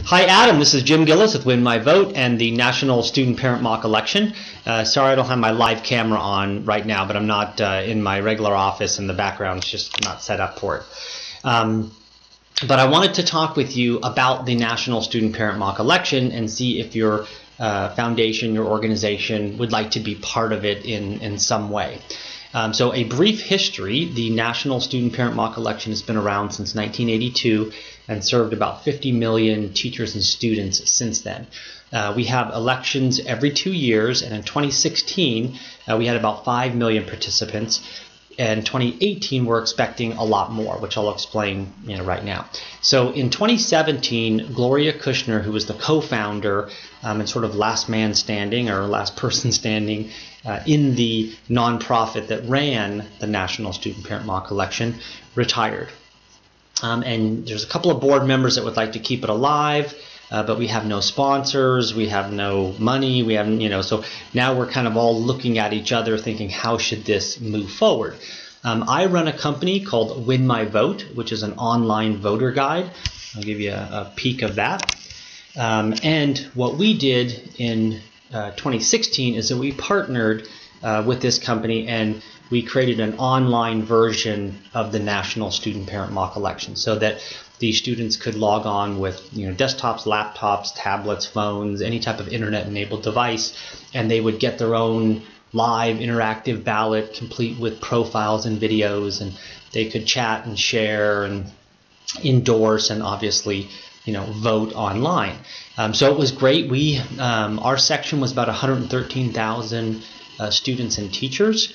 Hi Adam, this is Jim Gillis with Win My Vote and the National Student Parent Mock Election. Sorry I don't have my live camera on right now, but I'm not in my regular office and the background's just not set up for it. But I wanted to talk with you about the National Student Parent Mock Election and see if your foundation, your organization would like to be part of it in some way. So a brief history, the National Student Parent Mock Election has been around since 1982 and served about 50 million teachers and students since then. We have elections every 2 years, and in 2016 we had about 5 million participants. And 2018 we're expecting a lot more, which I'll explain right now. So in 2017, Gloria Kushner, who was the co-founder and sort of last man standing or last person standing in the nonprofit that ran the National Student Parent Mock Election, retired. And there's a couple of board members that would like to keep it alive, but we have no sponsors, we have no money, we haven't, so now we're kind of all looking at each other thinking, how should this move forward? I run a company called Win My Vote, which is an online voter guide. I'll give you a peek of that. And what we did in 2016 is that we partnered with this company and we created an online version of the National Student Parent Mock Election so that the students could log on with desktops, laptops, tablets, phones, any type of internet-enabled device, and they would get their own live interactive ballot complete with profiles and videos, and they could chat and share and endorse and obviously vote online. So it was great. We our section was about 113,000 students and teachers.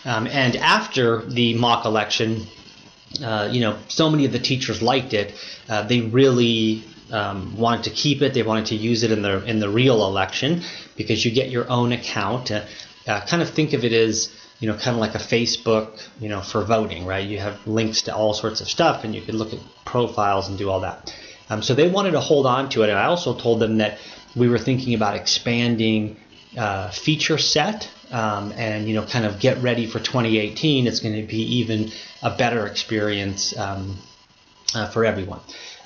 And after the mock election, so many of the teachers liked it. They really wanted to keep it. They wanted to use it in the real election because you get your own account. Kind of think of it as kind of like a Facebook, for voting, right? You have links to all sorts of stuff, and you can look at profiles and do all that. So they wanted to hold on to it. And I also told them that we were thinking about expanding feature set. And kind of get ready for 2018. It's going to be even a better experience for everyone.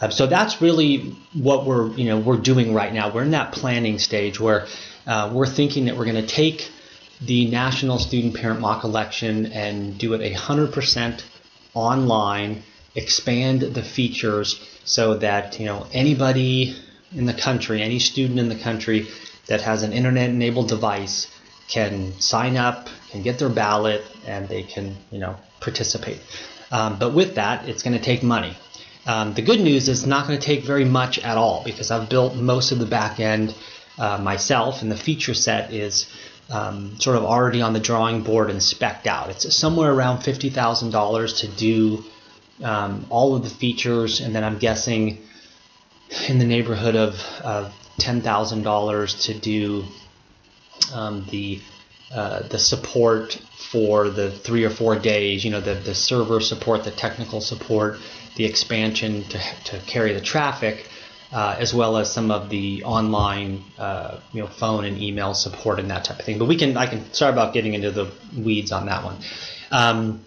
So that's really what we're doing right now. We're in that planning stage where we're thinking that we're going to take the National Student Parent Mock Election and do it 100% online, expand the features so that anybody in the country, any student in the country that has an internet-enabled device can sign up, can get their ballot, and they can participate. But with that, it's going to take money. The good news is it's not going to take very much at all because I've built most of the back end myself, and the feature set is sort of already on the drawing board and spec'd out. It's somewhere around $50,000 to do all of the features, and then I'm guessing in the neighborhood of $10,000 to do the support for the 3 or 4 days, the server support, the technical support, the expansion to carry the traffic, as well as some of the online phone and email support and that type of thing. But sorry about getting into the weeds on that one.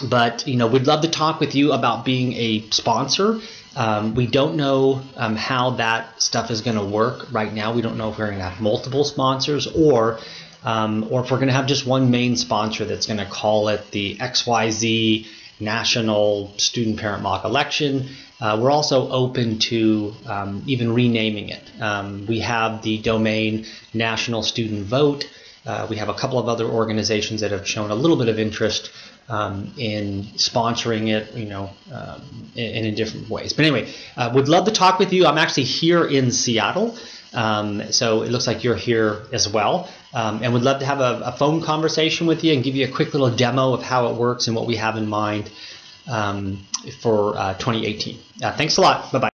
But we'd love to talk with you about being a sponsor. We don't know how that stuff is going to work right now. We don't know if we're going to have multiple sponsors or if we're going to have just one main sponsor that's going to call it the XYZ National Student Parent Mock Election. We're also open to even renaming it. We have the domain National Student Vote. We have a couple of other organizations that have shown a little bit of interest in sponsoring it, in different ways. But anyway, would love to talk with you. I'm actually here in Seattle, so it looks like you're here as well, and would love to have a phone conversation with you and give you a quick little demo of how it works and what we have in mind for 2018. Thanks a lot. Bye-bye.